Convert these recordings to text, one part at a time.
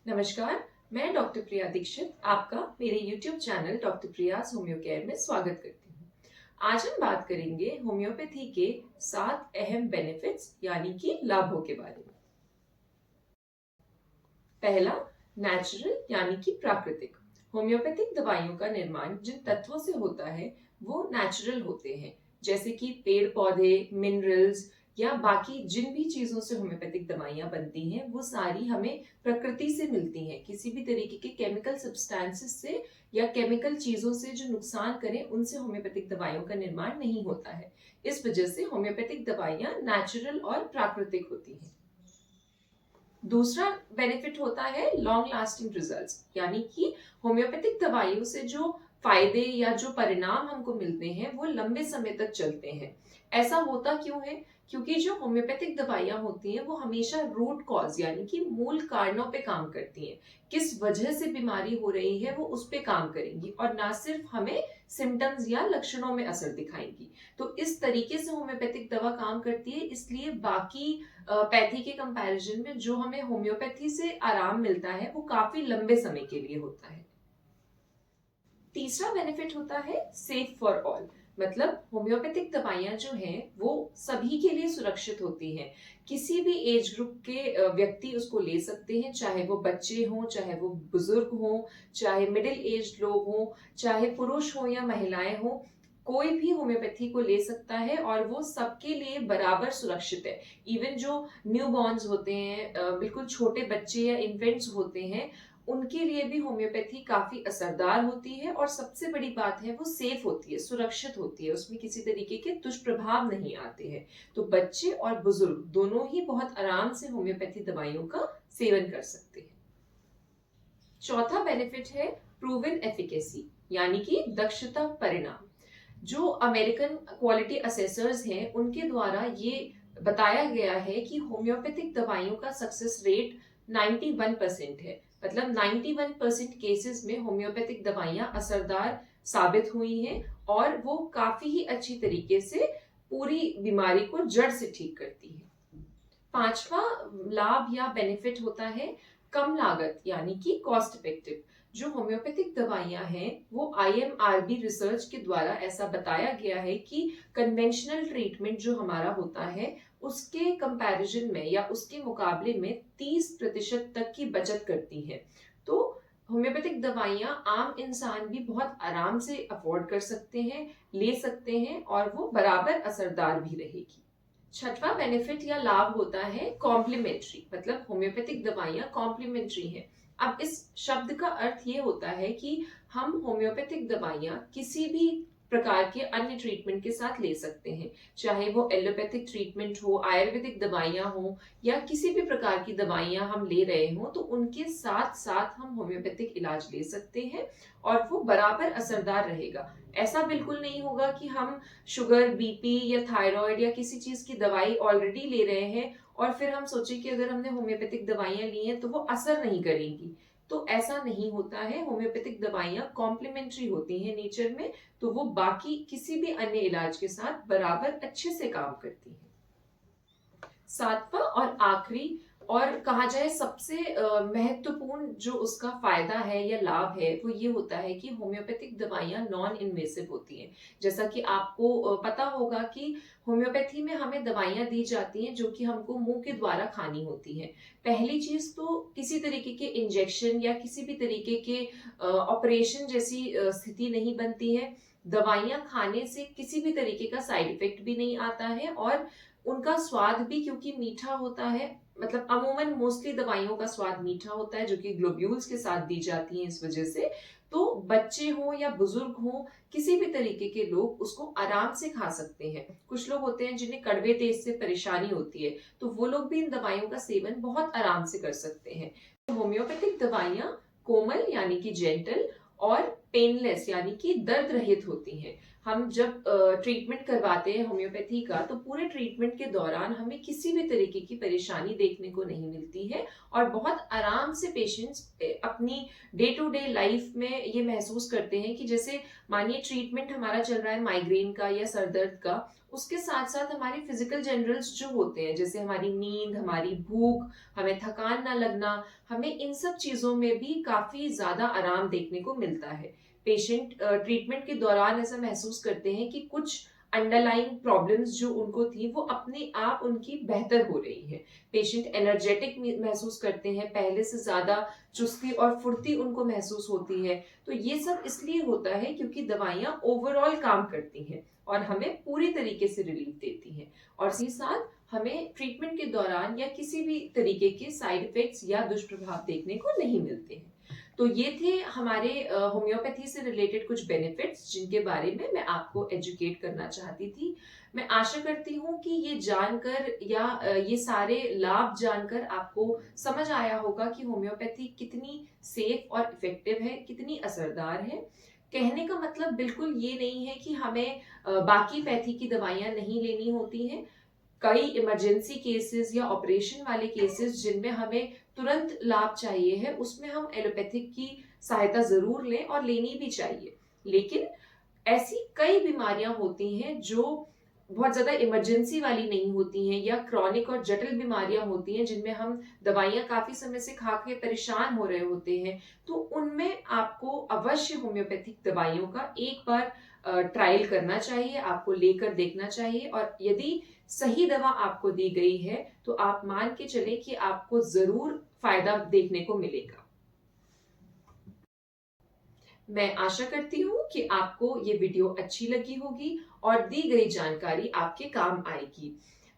नमस्कार, मैं डॉक्टर प्रिया दीक्षित आपका मेरे YouTube channel doctor Priya's homeo care में स्वागत करती हूँ। आज हम बात करेंगे होम्योपैथी के 7 अहम बेनिफिट्स यानी कि लाभों के बारे में। पहला, नेचुरल यानी कि प्राकृतिक। होम्योपैथिक दवाइयों का निर्माण जिन तत्वों से होता है वो नेचुरल होते हैं, जैसे कि पेड़ पौधे, मिनरल्स या बाकी जिन भी चीजों से होम्योपैथिक दवाइयां बनती हैं वो सारी हमें प्रकृति से मिलती हैं। किसी भी तरीके के केमिकल सब्सटेंसेस से या केमिकल चीजों से जो नुकसान करें उनसे होम्योपैथिक दवाइयों का निर्माण नहीं होता है। इस वजह से होम्योपैथिक दवाइयां नेचुरल और प्राकृतिक होती हैं। दूसरा बेनिफिट होता है लॉन्ग लास्टिंग रिजल्ट्स, यानी कि होम्योपैथिक दवाइयों से जो फायदे या जो परिणाम हमको मिलते हैं वो लंबे समय तक चलते हैं। ऐसा होता क्यों है? क्योंकि जो होम्योपैथिक दवाइयां होती हैं वो हमेशा रूट कॉज यानी कि मूल कारणों पे काम करती हैं। किस वजह से बीमारी हो रही है वो उस पे काम करेंगी और ना सिर्फ हमें सिम्टम्स या लक्षणों में असर दिखाएंगी। तो इस तरीके से होम्योपैथिक दवा काम करती है, इसलिए बाकी पैथी के कंपैरिजन में जो हमें होम्योपैथी से आराम मिलता है वो काफी लंबे समय के लिए होता है। तीसरा बेनिफिट होता है सेफ फॉर ऑल, मतलब होम्योपैथिक दवाइयां जो हैं वो सभी के लिए सुरक्षित होती हैं। किसी भी एज ग्रुप के व्यक्ति उसको ले सकते हैं, चाहे वो बच्चे हों, चाहे वो बुजुर्ग हों, चाहे मिडिल एज लोग हों, चाहे पुरुष हो या महिलाएं हों, कोई भी होम्योपैथी को ले सकता है और वो सबके लिए बराबर सुरक्षित है। इवन जो न्यू बॉर्न्स होते हैं, बिल्कुल छोटे बच्चे या इन्फेंट्स होते हैं, उनके लिए भी होम्योपैथी काफी असरदार होती है और सबसे बड़ी बात है वो सेफ होती है, सुरक्षित होती है, उसमें किसी तरीके के दुष्प्रभाव नहीं आते हैं। तो बच्चे और बुजुर्ग दोनों ही बहुत आराम से होम्योपैथी दवाइयों का सेवन कर सकते हैं। चौथा बेनिफिट है प्रूवन एफिकेसी, यानी कि दक्षता परिणाम। जो अमेरिकन क्वालिटी असेसर्स हैं उनके द्वारा ये बताया गया है कि होम्योपैथिक दवाइयों का सक्सेस रेट 91% है। मतलब 91% केसेस में होम्योपैथिक दवाइयां असरदार साबित हुई हैं और वो काफी ही अच्छी तरीके से पूरी बीमारी को जड़ से ठीक करती है। पांचवा लाभ या बेनिफिट होता है कम लागत यानी कि कॉस्ट इफेक्टिव। जो होम्योपैथिक दवाइयां हैं वो आईएमआरबी रिसर्च के द्वारा ऐसा बताया गया है कि कन्वेंशनल ट्रीटमेंट जो हमारा होता है उसके कंपैरिजन में या उसके मुकाबले में 30% तक की बचत करती है। तो होम्योपैथिक दवाइयां आम इंसान भी बहुत आराम से अफोर्ड कर सकते हैं, ले सकते हैं और वो बराबर असरदार भी रहेगी। छठवां बेनिफिट या लाभ होता है कॉम्प्लीमेंट्री, मतलब होम्योपैथिक दवाइयां कॉम्प्लीमेंट्री हैं। अब इस शब्द का अर्थ ये होता है कि हम होम्योपैथिक दवाइयां किसी भी प्रकार के अन्य ट्रीटमेंट के साथ ले सकते हैं, चाहे वो एलोपैथिक ट्रीटमेंट हो, आयुर्वेदिक दवाइयां हो या किसी भी प्रकार की दवाइयां हम ले रहे हो, तो उनके साथ साथ हम होम्योपैथिक इलाज ले सकते हैं और वो बराबर असरदार रहेगा। ऐसा बिल्कुल नहीं होगा कि हम शुगर, बीपी या थायराइड या किसी चीज की दवाई ऑलरेडी ले रहे हैं और फिर हम सोचे कि अगर हमने होम्योपैथिक दवाइयां ली हैं तो वो असर नहीं करेंगी। तो ऐसा नहीं होता है। होम्योपैथिक दवाइयां कॉम्प्लीमेंट्री होती हैं नेचर में, तो वो बाकी किसी भी अन्य इलाज के साथ बराबर अच्छे से काम करती हैं। सातवां और आखिरी और कहा जाए सबसे महत्वपूर्ण जो उसका फायदा है या लाभ है वो ये होता है कि होम्योपैथिक दवाइयां नॉन इन्वेसिव होती हैं। जैसा कि आपको पता होगा कि होम्योपैथी में हमें दवाइयां दी जाती हैं जो कि हमको मुंह के द्वारा खानी होती हैं। पहली चीज तो किसी तरीके के इंजेक्शन या किसी भी तरीके के ऑपरेशन जैसी स्थिति नहीं बनती है। दवाइयां खाने से किसी भी तरीके का साइड इफेक्ट भी नहीं आता है और उनका स्वाद भी क्योंकि मीठा होता है, मतलब अमूमन मोस्टली दवाइयों का स्वाद मीठा होता है जो कि ग्लोब्यूल्स के साथ दी जाती हैं, इस वजह से तो बच्चे हो या बुजुर्ग हो, किसी भी तरीके के लोग उसको आराम से खा सकते हैं। कुछ लोग होते हैं जिन्हें कड़वे टेस्ट से परेशानी होती है, तो वो लोग भी इन दवाइयों का सेवन बहुत आराम से कर सकते हैं। होम्योपैथिक दवाइयां कोमल यानी कि जेंटल और पेनलेस यानी कि दर्द रहित होती हैं। हम जब ट्रीटमेंट करवाते हैं होम्योपैथी का, तो पूरे ट्रीटमेंट के दौरान हमें किसी भी तरीके की परेशानी देखने को नहीं मिलती है और बहुत आराम से पेशेंट्स अपनी डे टू डे लाइफ में ये महसूस करते हैं कि जैसे मानिए ट्रीटमेंट हमारा चल रहा है माइग्रेन का या सर दर्द का, उसके साथ साथ हमारे फिजिकल जनरल्स जो होते हैं, जैसे हमारी नींद, हमारी भूख, हमें थकान ना लगना, हमें इन सब चीजों में भी काफी ज्यादा आराम देखने को मिलता है। पेशेंट ट्रीटमेंट के दौरान ऐसा महसूस करते हैं कि कुछ अंडरलाइंग प्रॉब्लम्स जो उनको थी वो अपने आप उनकी बेहतर हो रही है। पेशेंट एनर्जेटिक महसूस करते हैं, पहले से ज्यादा चुस्ती और फुर्ती उनको महसूस होती है। तो ये सब इसलिए होता है क्योंकि दवाइयां ओवरऑल काम करती हैं और हमें पूरी तरीके से रिलीफ देती हैं, और साथ ही साथ हमें ट्रीटमेंट के दौरान या किसी भी तरीके के साइड इफेक्ट्स या दुष्प्रभाव देखने को नहीं मिलते हैं। तो ये थे हमारे होम्योपैथी से रिलेटेड कुछ बेनिफिट्स जिनके बारे में मैं आपको एजुकेट करना चाहती थी। मैं आशा करती हूँ कि ये जानकर या ये सारे लाभ जानकर आपको समझ आया होगा कि होम्योपैथी कितनी सेफ और इफेक्टिव है, कितनी असरदार है। कहने का मतलब बिल्कुल ये नहीं है कि हमें बाकी पैथी की दवाइयां नहीं लेनी होती हैं। कई इमरजेंसी केसेस या ऑपरेशन वाले केसेस जिनमें हमें तुरंत लाभ चाहिए है, उसमें हम एलोपैथिक की सहायता जरूर लें और लेनी भी चाहिए। लेकिन ऐसी कई बीमारियां होती हैं जो बहुत ज्यादा इमरजेंसी वाली नहीं होती हैं या क्रॉनिक और जटिल बीमारियां होती हैं जिनमें हम दवाइयां काफी समय से खा के परेशान हो रहे होते हैं। तो उनमें आपको अवश्य होम्योपैथिक दवाइयों का एक बार ट्रायल करना चाहिए, आपको लेकर देखना चाहिए, और यदि सही दवा आपको दी गई है तो आप मान के चले कि आपको जरूर फायदा देखने को मिलेगा। मैं आशा करती हूँ कि आपको ये वीडियो अच्छी लगी होगी और दी गई जानकारी आपके काम आएगी।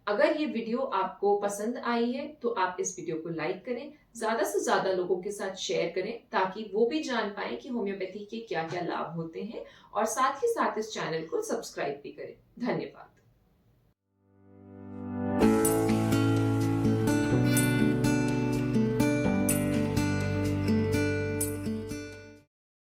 अगर ये वीडियो आपको पसंद आई है तो आप इस वीडियो को लाइक करें, ज्यादा से ज्यादा लोगों के साथ शेयर करें ताकि वो भी जान पाए कि होम्योपैथी के क्या क्या लाभ होते हैं, और साथ ही साथ इस चैनल को सब्सक्राइब भी करें। धन्यवाद।